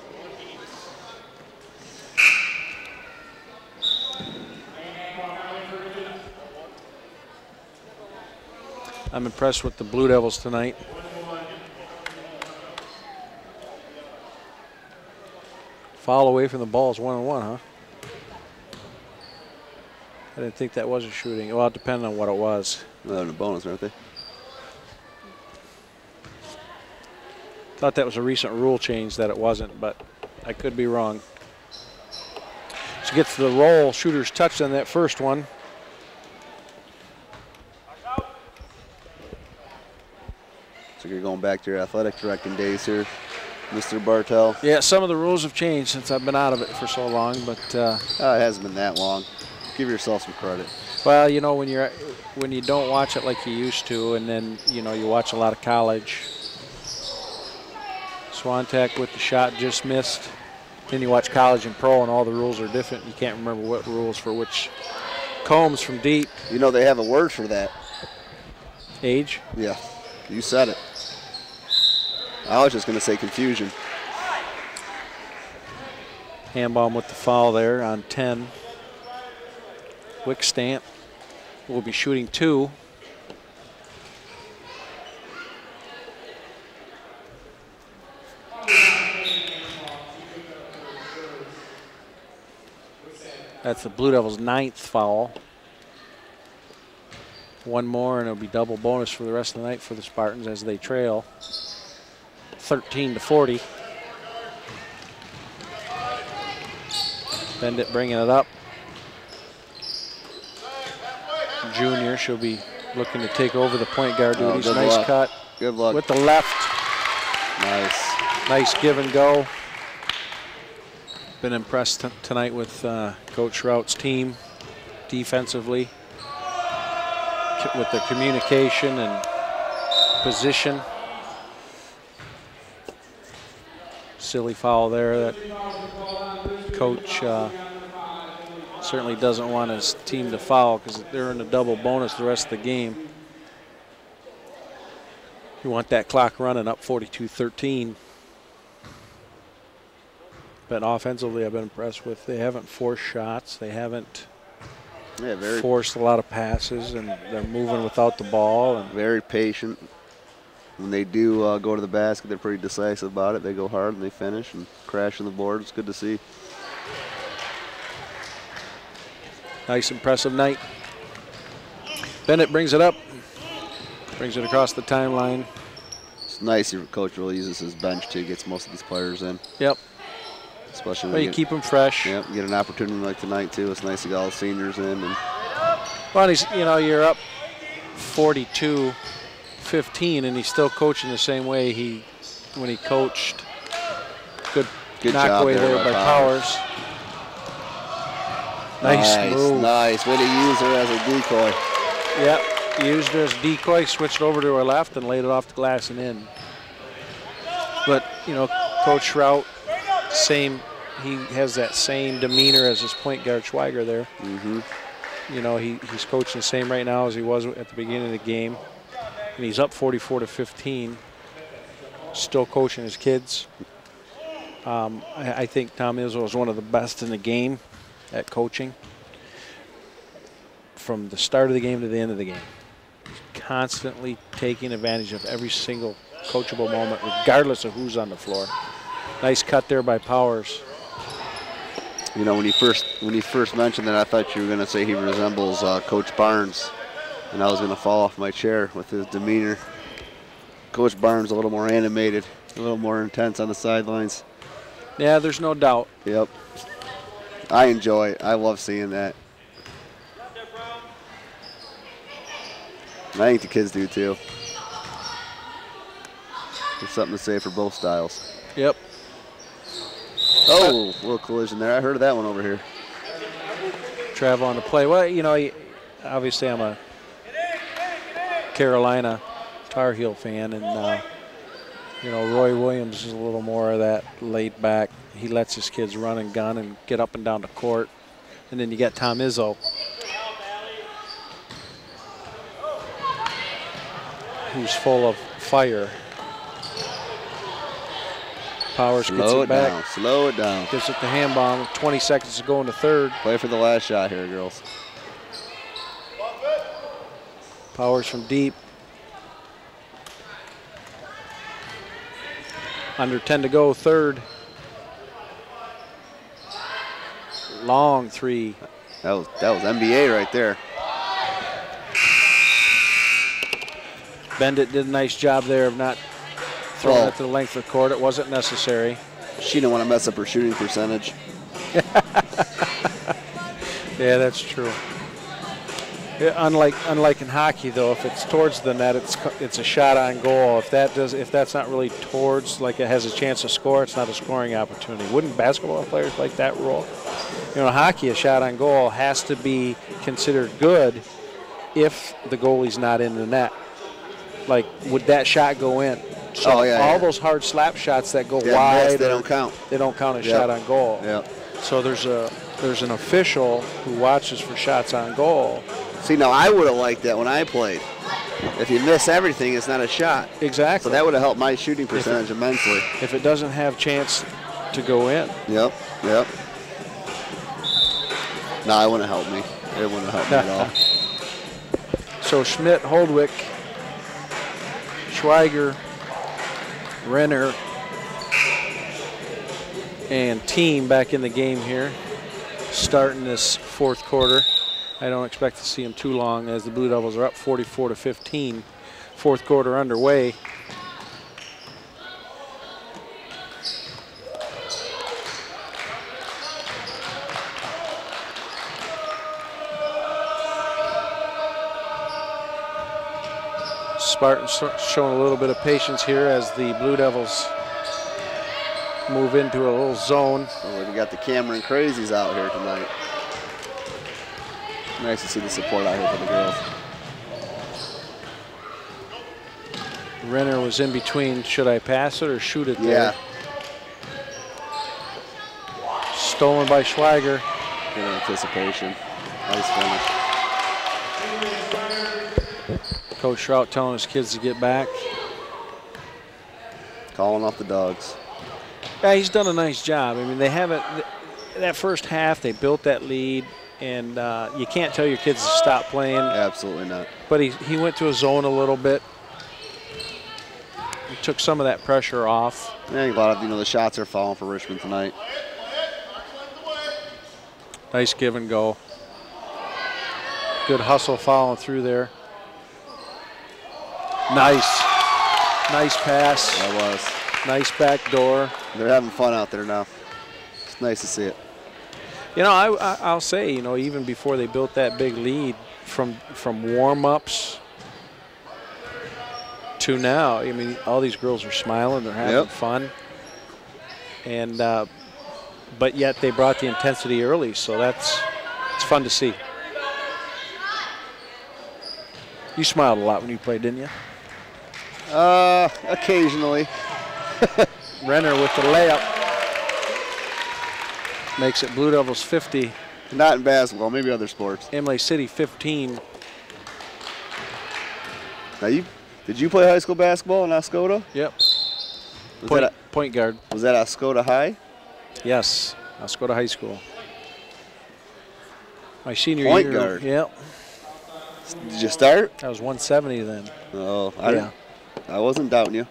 I'm impressed with the Blue Devils tonight. Foul away from the ball is 1-on-1, huh? I didn't think that was a shooting. Well, it depended on what it was. They're in a bonus, aren't they? Thought that was a recent rule change that it wasn't, but I could be wrong. She gets the roll. Shooter's touched on that first one. So you're going back to your athletic directing days here, Mr. Bartel. Yeah, some of the rules have changed since I've been out of it for so long, but it hasn't been that long. Give yourself some credit. Well, you know, when you don't watch it like you used to, and then you know you watch a lot of college. Swantek with the shot just missed. Then you watch college and pro, and all the rules are different. You can't remember what rules for which. Combs from deep. You know they have a word for that. Age? Yeah, you said it. I was just going to say confusion. Hambaum with the foul there on 10. Wickstamp will be shooting 2. That's the Blue Devils' 9th foul. One more and it'll be double bonus for the rest of the night for the Spartans as they trail 13-40. Bendit bringing it up. Junior, she'll be looking to take over the point guard duties. Nice cut. Good luck. With the left. Nice. Nice give and go. Been impressed tonight with Coach Schrout's team defensively, with their communication and position. Silly foul there that Coach certainly doesn't want his team to foul because they're in a double bonus the rest of the game. You want that clock running up 42-13. But offensively, I've been impressed with. They haven't forced shots. They haven't forced a lot of passes, and they're moving without the ball. And very patient. When they do go to the basket, they're pretty decisive about it. They go hard and they finish and crash on the board. It's good to see. Nice, impressive night. Bennett brings it up, brings it across the timeline. It's nice your coach really uses his bench too, gets most of these players in. Yep. Especially when you keep them fresh. Yep, get an opportunity like tonight too. It's nice to get all the seniors in. And well, you're up 42-15, and he's still coaching the same way when he coached. Good knockaway there by Powers. Nice move. Nice. Way to use her as a decoy. Yep, used her as a decoy, switched over to her left and laid it off the glass and in. But, you know, Coach Schrout, he has that same demeanor as his point guard Schweiger there. Mm-hmm. You know, he's coaching the same right now as he was at the beginning of the game. And he's up 44-15, still coaching his kids. I think Tom Izzo is one of the best in the game at coaching. From the start of the game to the end of the game. He's constantly taking advantage of every single coachable moment, regardless of who's on the floor. Nice cut there by Powers. You know, when he first mentioned that, I thought you were going to say he resembles Coach Barnes, and I was going to fall off my chair with his demeanor. Coach Barnes a little more animated, a little more intense on the sidelines. Yeah, there's no doubt. Yep. I enjoy it. I love seeing that. And I think the kids do too. There's something to say for both styles. Yep. Oh, a little collision there. I heard of that one over here. Travel on the play. Well, you know, obviously I'm a Carolina Tar Heel fan, and you know, Roy Williams is a little more of that laid back. He lets his kids run and gun and get up and down the court. And then you got Tom Izzo, who's full of fire. Powers gets it back. Slow it down. Gives it to Hambaum. 20 seconds to go in the third. Play for the last shot here, girls. Powers from deep. Under 10 to go, third. Long three. That was NBA right there. Bendit did a nice job there of not throwing it to the length of the court. It wasn't necessary. She didn't want to mess up her shooting percentage. Yeah, that's true. Yeah, unlike in hockey, though, if it's towards the net, it's a shot on goal. If that's not really towards, like it has a chance to score, it's not a scoring opportunity. Wouldn't basketball players like that rule? You know, in hockey, a shot on goal has to be considered good if the goalie's not in the net. Like, would that shot go in? So all those hard slap shots that go wide, they don't count. They don't count as shot on goal. Yep. So there's an official who watches for shots on goal. See, now I would have liked that when I played. If you miss everything, it's not a shot. Exactly. So that would have helped my shooting percentage immensely. If it doesn't have chance to go in. Yep. No, it wouldn't help me. It wouldn't help me at all. So Schmidt, Holdwick, Schweiger, Renner, and Team back in the game here, starting this fourth quarter. I don't expect to see them too long as the Blue Devils are up 44-15. Fourth quarter underway. Spartans showing a little bit of patience here as the Blue Devils move into a little zone. Oh, we got the Cameron Crazies out here tonight. Nice to see the support out here for the girls. Renner was in between, should I pass it or shoot it there? Stolen by Schweiger. Good anticipation. Nice finish. Coach Trout telling his kids to get back. Calling off the dogs. Yeah, he's done a nice job. I mean, they haven't, that first half, they built that lead, and you can't tell your kids to stop playing. Absolutely not. But he went to a zone a little bit. He took some of that pressure off. Yeah, a lot of, the shots are falling for Richmond tonight. Nice give and go. Good hustle following through there. Nice. Nice pass. That was. Nice back door. They're having fun out there now. It's nice to see it. I'll say, even before they built that big lead, from warm-ups to now, I mean, all these girls are smiling. They're having fun. And but yet they brought the intensity early, so it's fun to see. You smiled a lot when you played, didn't you? Occasionally. Renner with the layup. Makes it Blue Devils 50. Not in basketball, maybe other sports. Imlay City 15. Now did you play high school basketball in Oscoda? Yep. Point guard. Was that Oscoda High? Yes, Oscoda High School. My senior year. Point guard. Yep. Did you start? I was 170 then. Oh, I wasn't doubting you.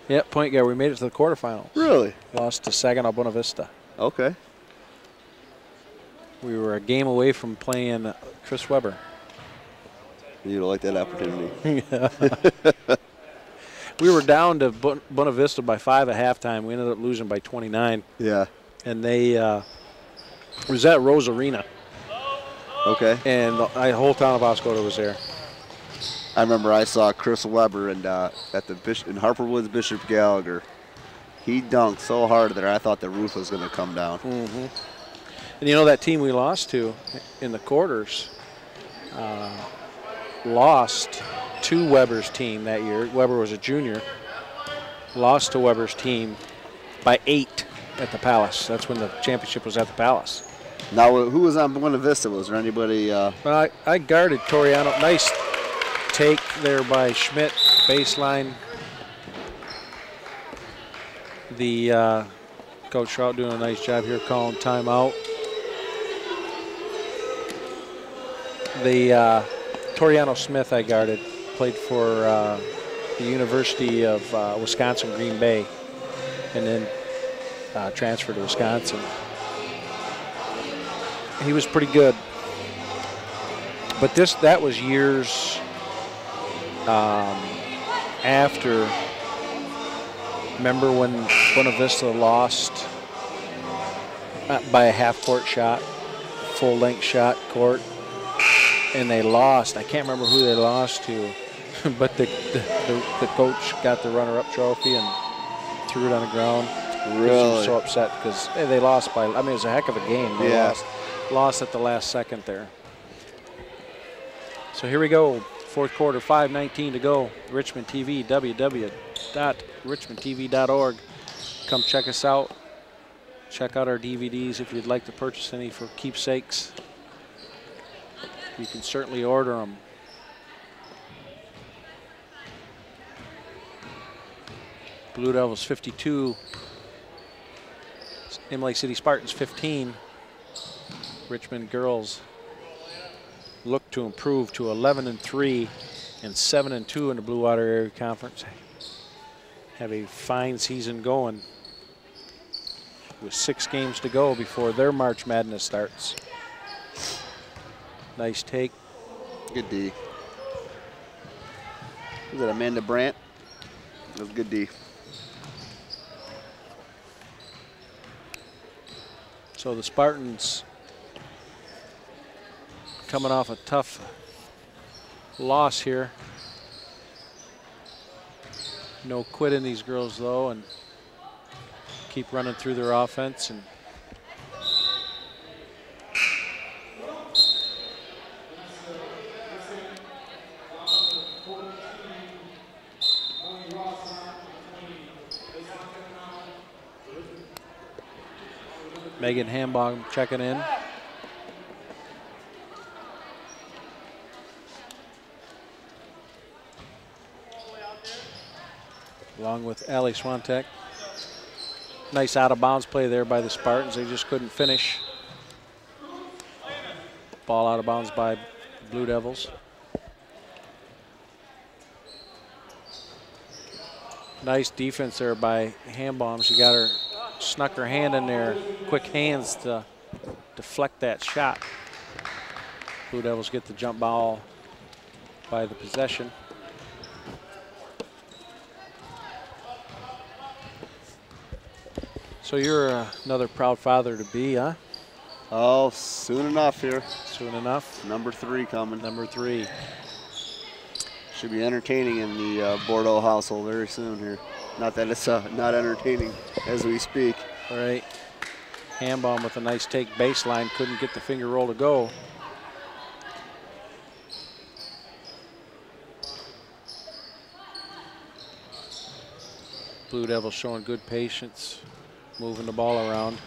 Yep, point guard. We made it to the quarterfinals. Really? Lost to Saginaw Buena Vista. Okay. We were a game away from playing Chris Webber. You'd like that opportunity. We were down to Buena Vista by 5 at halftime. We ended up losing by 29. Yeah. And they it was at Rose Arena. Okay. And the whole town of Oscoda was there. I remember I saw Chris Webber in Harper Woods Bishop Gallagher. He dunked so hard there I thought the roof was going to come down. Mm-hmm. And that team we lost to in the quarters lost to Weber's team that year. Weber was a junior. Lost to Weber's team by 8 at the Palace. That's when the championship was at the Palace. Now, who was on Buena Vista? Was there anybody? I guarded Toriano. Nice take there by Schmidt, baseline. The Coach Trout doing a nice job here calling timeout. The Toriano Smith I guarded, played for the University of Wisconsin Green Bay, and then transferred to Wisconsin. He was pretty good, but that was years after. Remember when Buena Vista lost by a half-court shot, full-length shot court, and they lost. I can't remember who they lost to, but the coach got the runner-up trophy and threw it on the ground. Really? He was so upset because they lost by, I mean, it was a heck of a game. They lost at the last second there. So here we go, fourth quarter, 5:19 to go. Richmond TV, www.richmondtv.org. Come check us out. Check out our DVDs if you'd like to purchase any for keepsakes. You can certainly order them. Blue Devils 52. Imlay City Spartans 15. Richmond girls look to improve to 11-3 and 7-2 in the Blue Water Area Conference. Have a fine season going with 6 games to go before their March Madness starts. Nice take. Good D. Was it Amanda Brandt? That was good D. So the Spartans coming off a tough loss here. No quitting these girls though, and keep running through their offense. And Megan Hambaum checking in. Along with Allie Swantek. Nice out of bounds play there by the Spartans. They just couldn't finish. Ball out of bounds by Blue Devils. Nice defense there by Hambaum. She got her, snuck her hand in there. Quick hands to deflect that shot. Blue Devils get the jump ball by the possession. So you're another proud father to be, huh? Oh, soon enough here. Soon enough. Number 3 coming. Number 3. Should be entertaining in the Bordeaux household very soon here. Not that it's not entertaining as we speak. All right. Hambaum with a nice take baseline. Couldn't get the finger roll to go. Blue Devils showing good patience, moving the ball around.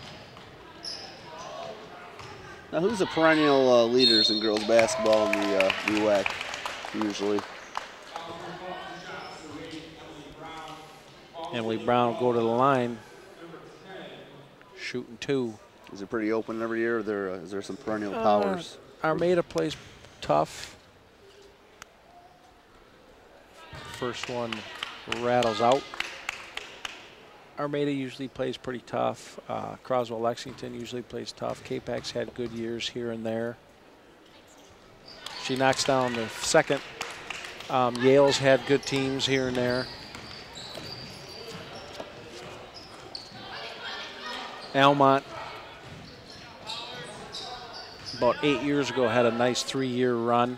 Now, who's the perennial leaders in girls basketball in the UAC usually? Emily Brown will go to the line, shooting 2. Is it pretty open every year? Or is there some perennial powers? Armada plays tough. First one rattles out. Armada usually plays pretty tough. Croswell Lexington usually plays tough. K-Pac's had good years here and there. She knocks down the second. Yale's had good teams here and there. Almont, about 8 years ago, had a nice 3-year run,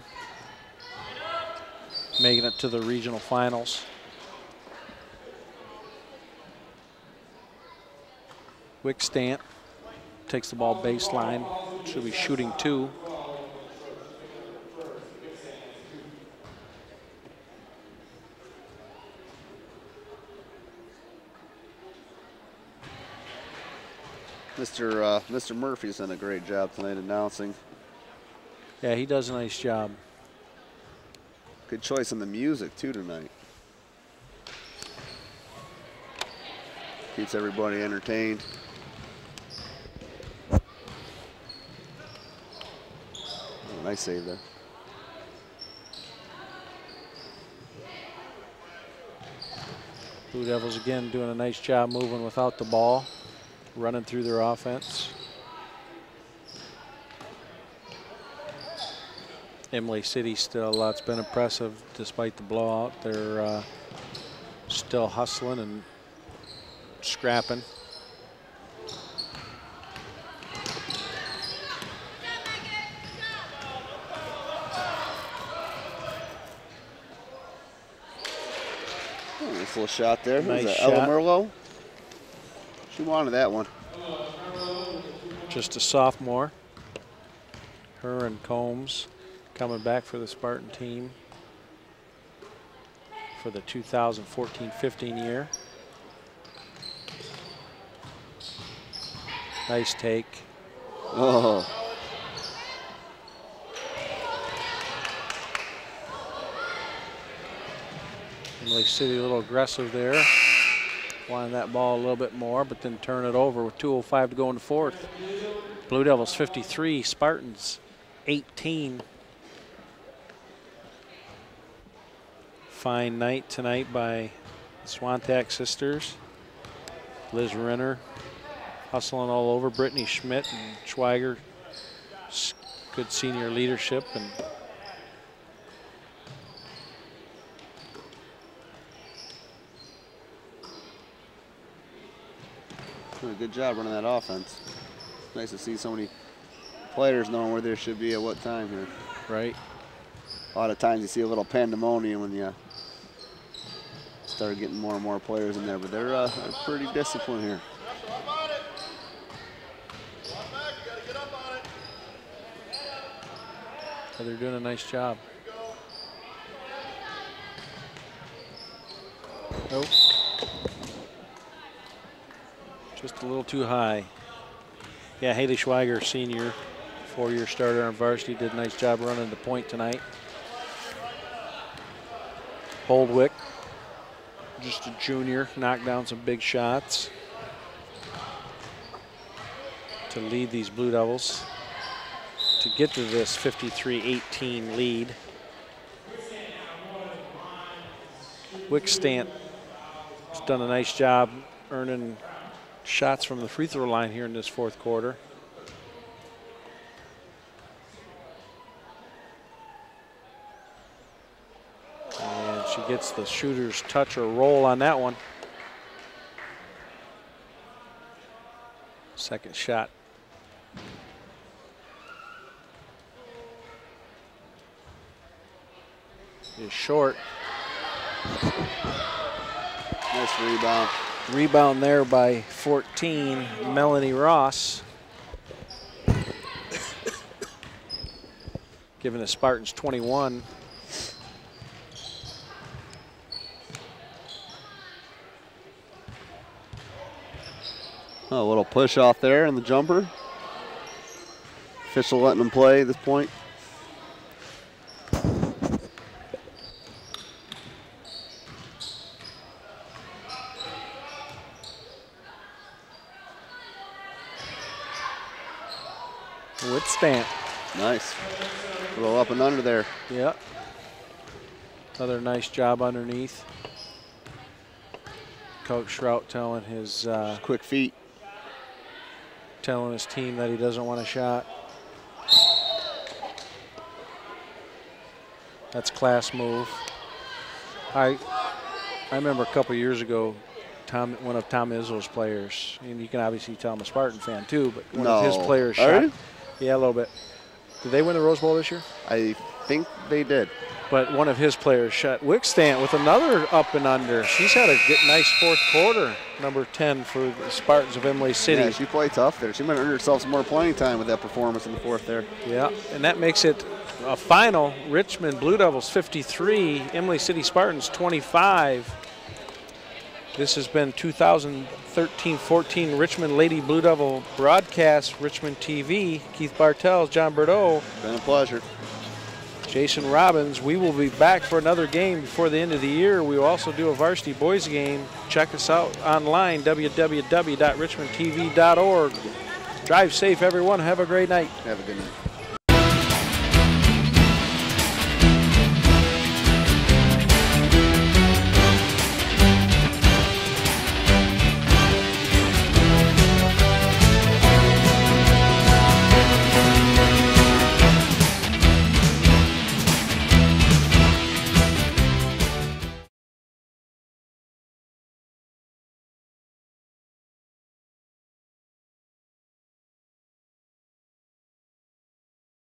making it to the regional finals. Wickstant takes the ball baseline, should be shooting 2. Mr. Murphy's done a great job tonight announcing. Yeah, he does a nice job. Good choice on the music too tonight. Keeps everybody entertained. Oh, nice save there. Blue Devils again doing a nice job moving without the ball, running through their offense. Imlay City still, it's been impressive despite the blowout. They're still hustling and scrapping. Oh, nice little shot there. Nice Who's that, shot. Ella Merlot? She wanted that one. Just a sophomore. Her and Combs coming back for the Spartan team for the 2014-15 year. Nice take. Oh. Imlay City a little aggressive there. Wanting that ball a little bit more, but then turn it over with 2:05 to go in the fourth. Blue Devils 53, Spartans 18. Fine night tonight by the Swantack sisters. Liz Renner hustling all over. Brittany Schmidt and Schweiger, good senior leadership. And doing a good job running that offense. Nice to see so many players knowing where they should be at what time here. Right. A lot of times you see a little pandemonium when you start getting more and more players in there, but they're pretty disciplined here. So they're doing a nice job. Nope. Just a little too high. Yeah, Haley Schweiger, senior, 4-year starter on varsity, did a nice job running the point tonight. Holdwick, just a junior, knocked down some big shots to lead these Blue Devils to get to this 53-18 lead. Wickstant has done a nice job earning shots from the free throw line here in this fourth quarter. And she gets the shooter's touch or roll on that one. Second shot. Is short. Nice rebound. Rebound there by 14, Melanie Ross. Giving the Spartans 21. Oh, a little push off there in the jumper. Official letting them play at this point. Wickstant. Nice. A little up and under there. Yeah. Another nice job underneath. Coach Schrout telling his quick feet. Telling his team that he doesn't want a shot. That's class move. I remember a couple years ago, one of Tom Izzo's players, and you can obviously tell I'm a Spartan fan too, but one of his players shot. Are you? Yeah, a little bit. Did they win the Rose Bowl this year? I think they did. But one of his players shot. Wickstant with another up and under. She's had a nice fourth quarter, number 10 for the Spartans of Imlay City. Yeah, she played tough there. She might earn herself some more playing time with that performance in the fourth there. Yeah, and that makes it a final. Richmond Blue Devils 53, Imlay City Spartans 25. This has been 2013-14 Richmond Lady Blue Devil broadcast, Richmond TV. Keith Bartels, John Bordeaux. Been a pleasure. Jason Robbins. We will be back for another game before the end of the year. We will also do a varsity boys game. Check us out online, www.richmondtv.org. Drive safe, everyone. Have a great night. Have a good night.